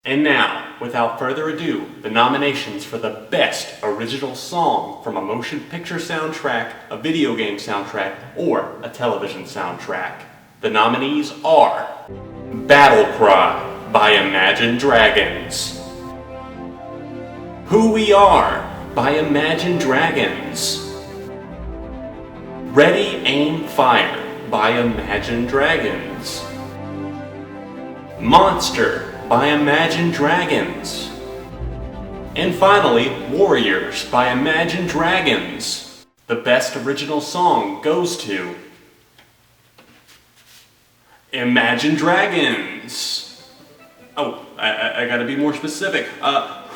And now, without further ado, the nominations for the Best Original Song from a Motion Picture Soundtrack, a Video Game Soundtrack, or a Television Soundtrack. The nominees are Battle Cry by Imagine Dragons, Who We Are by Imagine Dragons, Ready, Aim, Fire by Imagine Dragons, Monster by Imagine Dragons, and finally, Warriors by Imagine Dragons. The Best Original Song goes to Imagine Dragons. Oh, I gotta be more specific.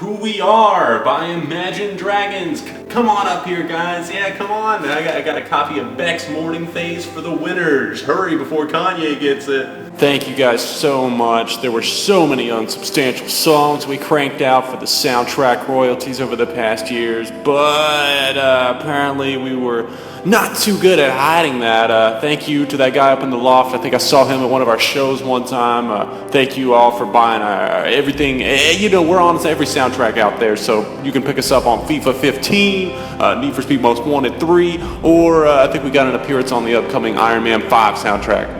Who We Are by Imagine Dragons. Come on up here, guys. Yeah, come on. I got a copy of Beck's Morning Phase for the winners. Hurry before Kanye gets it. Thank you guys so much. There were so many unsubstantial songs we cranked out for the soundtrack royalties over the past years, but apparently we were not too good at hiding that. Thank you to that guy up in the loft. I think I saw him at one of our shows one time. Thank you all for buying everything. You know, we're on every soundtrack out there, so you can pick us up on FIFA 15, Need for Speed Most Wanted 3, or I think we got an appearance on the upcoming Iron Man 5 soundtrack.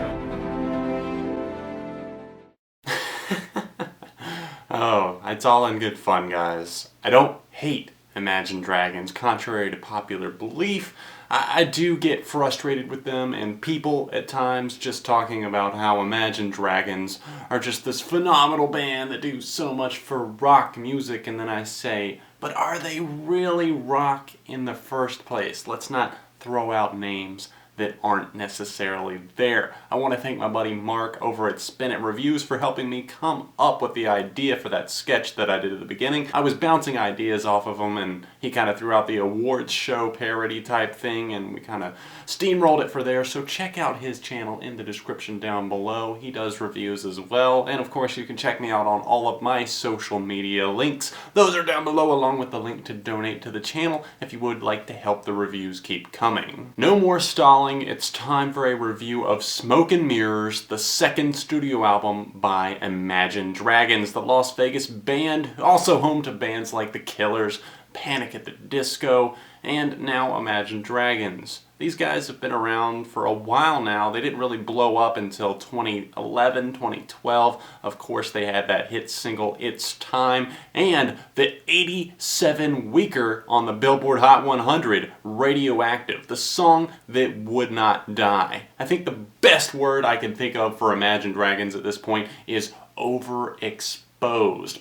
Oh, it's all in good fun, guys. I don't hate Imagine Dragons, contrary to popular belief. I do get frustrated with them and people at times just talking about how Imagine Dragons are just this phenomenal band that do so much for rock music, and then I say, but are they really rock in the first place? Let's not throw out names that aren't necessarily there. I want to thank my buddy Mark over at Spin It Reviews for helping me come up with the idea for that sketch that I did at the beginning. I was bouncing ideas off of him and he kind of threw out the awards show parody type thing and we kind of steamrolled it for there, so check out his channel in the description down below. He does reviews as well, and of course you can check me out on all of my social media links. Those are down below along with the link to donate to the channel if you would like to help the reviews keep coming. No more stalling. It's time for a review of Smoke and Mirrors, the second studio album by Imagine Dragons, the Las Vegas band, also home to bands like The Killers, Panic at the Disco, and now Imagine Dragons. These guys have been around for a while now. They didn't really blow up until 2011, 2012. Of course, they had that hit single, It's Time, and the 87-weeker on the Billboard Hot 100, Radioactive, the song that would not die. I think the best word I can think of for Imagine Dragons at this point is overexposed.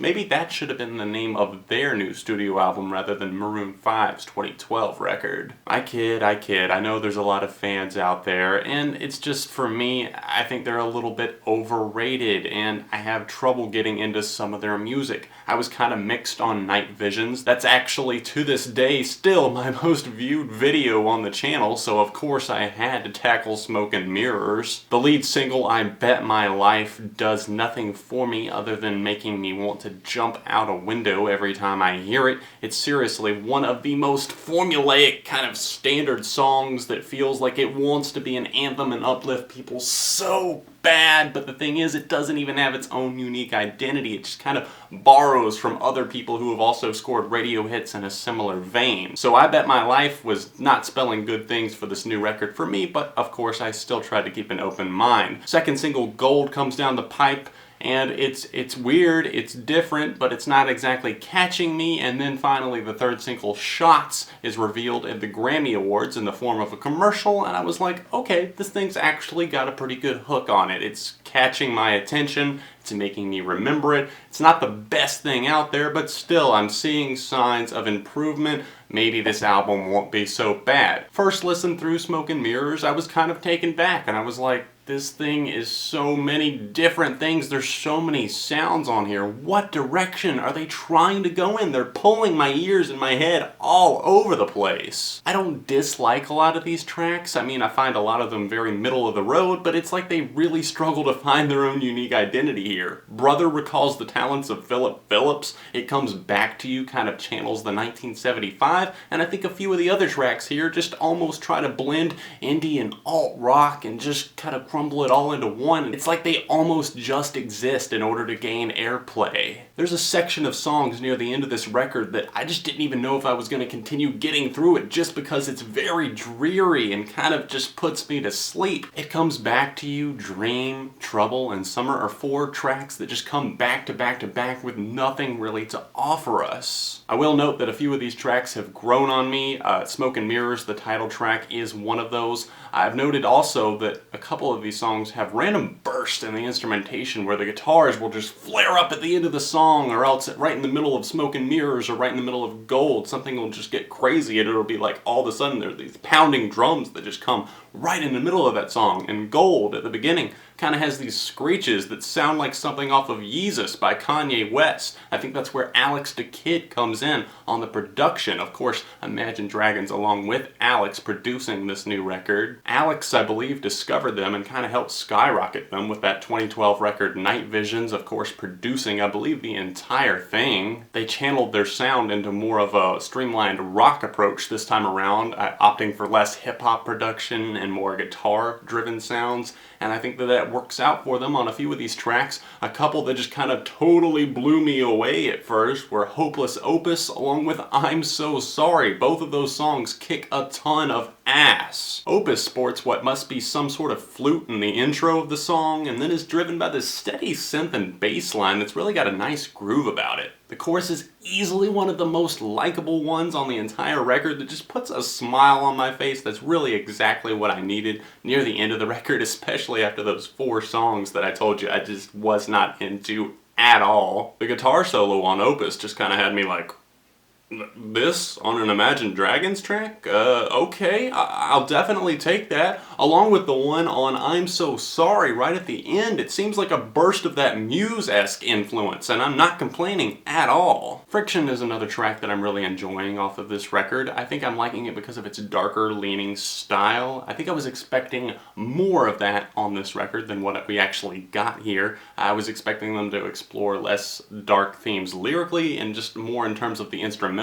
Maybe that should have been the name of their new studio album rather than Maroon 5's 2012 record. I kid. I know there's a lot of fans out there, and it's just, for me, I think they're a little bit overrated, and I have trouble getting into some of their music. I was kind of mixed on Night Visions. That's actually, to this day, still my most viewed video on the channel, so of course I had to tackle Smoke and Mirrors. The lead single, I Bet My Life, does nothing for me other than making me want to jump out a window every time I hear it. It's seriously one of the most formulaic kind of standard songs that feels like it wants to be an anthem and uplift people so bad, but the thing is, it doesn't even have its own unique identity. It just kind of borrows from other people who have also scored radio hits in a similar vein. So I Bet My Life was not spelling good things for this new record for me, but of course I still tried to keep an open mind. Second single, Gold, comes down the pipe, and it's weird, it's different, but it's not exactly catching me. And then finally the third single, Shots, is revealed at the Grammy Awards in the form of a commercial, and I was like, okay, this thing's actually got a pretty good hook on it. It's catching my attention, it's making me remember it. It's not the best thing out there, but still, I'm seeing signs of improvement. Maybe this album won't be so bad. First listen through Smoke and Mirrors, I was kind of taken back, and I was like, this thing is so many different things. There's so many sounds on here. What direction are they trying to go in? They're pulling my ears and my head all over the place. I don't dislike a lot of these tracks. I mean, I find a lot of them very middle of the road, but it's like they really struggle to find their own unique identity here. Brother recalls the talents of Philip Phillips. It Comes Back to You kind of channels the 1975, and I think a few of the other tracks here just almost try to blend indie and alt rock and just kind of crumble it all into one. It's like they almost just exist in order to gain airplay. There's a section of songs near the end of this record that I just didn't even know if I was going to continue getting through it just because it's very dreary and kind of just puts me to sleep. It Comes Back to You, Dream, Trouble, and Summer are 4 tracks that just come back to back to back with nothing really to offer us. I will note that a few of these tracks have grown on me. Smoke and Mirrors, the title track, is one of those. I've noted also that a couple of these songs have random bursts in the instrumentation where the guitars will just flare up at the end of the song, or else right in the middle of Smoke and Mirrors or right in the middle of Gold, something will just get crazy and it'll be like all of a sudden there's these pounding drums that just come right in the middle of that song. And Gold at the beginning kind of has these screeches that sound like something off of Yeezus by Kanye West. I think that's where Alex the Kid comes in on the production. Of course, Imagine Dragons along with Alex producing this new record. Alex, I believe, discovered them and kind of helped skyrocket them with that 2012 record Night Visions, of course producing, I believe, the entire thing. They channeled their sound into more of a streamlined rock approach this time around, opting for less hip-hop production and more guitar-driven sounds. And I think that works out for them on a few of these tracks. A couple that just kind of totally blew me away at first were Hopeless Opus along with I'm So Sorry. Both of those songs kick a ton of ass. Opus sports what must be some sort of flute in the intro of the song, and then is driven by this steady synth and bass line that's really got a nice groove about it. The chorus is easily one of the most likable ones on the entire record that just puts a smile on my face. That's really exactly what I needed near the end of the record, especially after those 4 songs that I told you I just was not into at all. The guitar solo on Opus just kind of had me like, this on an Imagine Dragons track? Okay, I'll definitely take that. Along with the one on I'm So Sorry right at the end. It seems like a burst of that Muse-esque influence, and I'm not complaining at all. Friction is another track that I'm really enjoying off of this record. I think I'm liking it because of its darker leaning style. I think I was expecting more of that on this record than what we actually got here. I was expecting them to explore less dark themes lyrically and just more in terms of the instrumentals.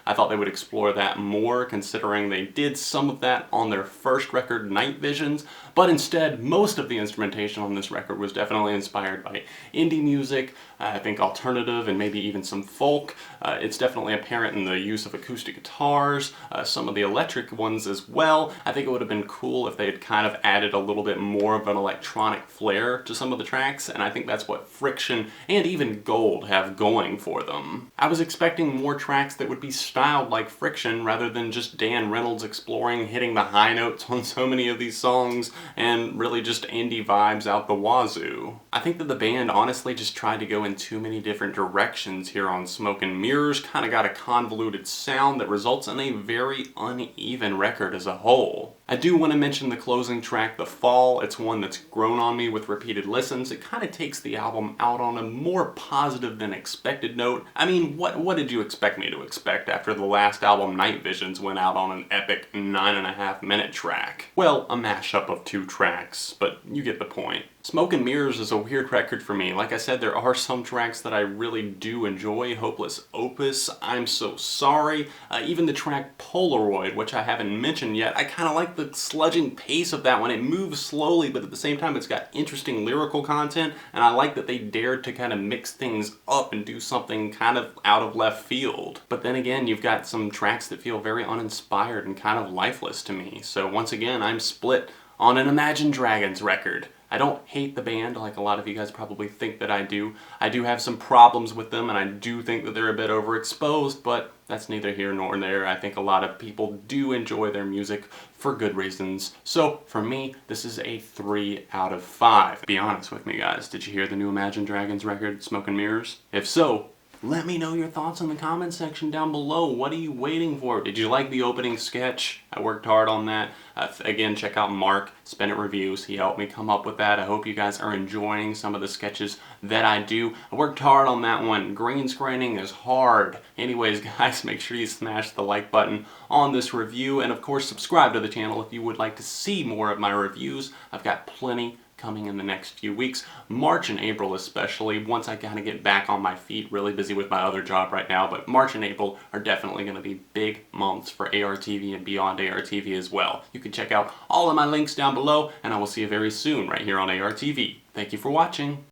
I thought they would explore that more, considering they did some of that on their first record, Night Visions, but instead most of the instrumentation on this record was definitely inspired by indie music, I think alternative and maybe even some folk. It's definitely apparent in the use of acoustic guitars, some of the electric ones as well. I think it would have been cool if they had kind of added a little bit more of an electronic flair to some of the tracks, and I think that's what Friction and even Gold have going for them. I was expecting more tracks that would be styled like Friction rather than just Dan Reynolds exploring hitting the high notes on so many of these songs and really just indie vibes out the wazoo. I think that the band honestly just tried to go in too many different directions here on Smoke and Mirrors, kind of got a convoluted sound that results in a very uneven record as a whole. I do want to mention the closing track, The Fall. It's one that's grown on me with repeated listens. It kind of takes the album out on a more positive than expected note. I mean, what did you expect me to expect after the last album, Night Visions, went out on an epic 9.5-minute track? Well, a mashup of 2 tracks, but you get the point. Smoke and Mirrors is a weird record for me. Like I said, there are some tracks that I really do enjoy. Hopeless Opus, I'm So Sorry, even the track Polaroid, which I haven't mentioned yet. I kind of like the sludging pace of that one. It moves slowly, but at the same time it's got interesting lyrical content, and I like that they dared to kind of mix things up and do something kind of out of left field. But then again, you've got some tracks that feel very uninspired and kind of lifeless to me. So once again, I'm split on an Imagine Dragons record. I don't hate the band like a lot of you guys probably think that I do. I do have some problems with them, and I do think that they're a bit overexposed, but that's neither here nor there. I think a lot of people do enjoy their music for good reasons. So for me, this is a 3 out of 5. Be honest with me, guys. Did you hear the new Imagine Dragons record, Smoke and Mirrors? If so, let me know your thoughts in the comment section down below. What are you waiting for? Did you like the opening sketch? I worked hard on that. Again, check out Mark, Spin It Reviews. He helped me come up with that. I hope you guys are enjoying some of the sketches that I do. I worked hard on that one. Green screening is hard. Anyways, guys, make sure you smash the like button on this review. And of course, subscribe to the channel if you would like to see more of my reviews. I've got plenty coming in the next few weeks. March and April especially, once I kind of get back on my feet, really busy with my other job right now, but March and April are definitely going to be big months for ARTV and beyond ARTV as well. You can check out all of my links down below, and I will see you very soon right here on ARTV. Thank you for watching.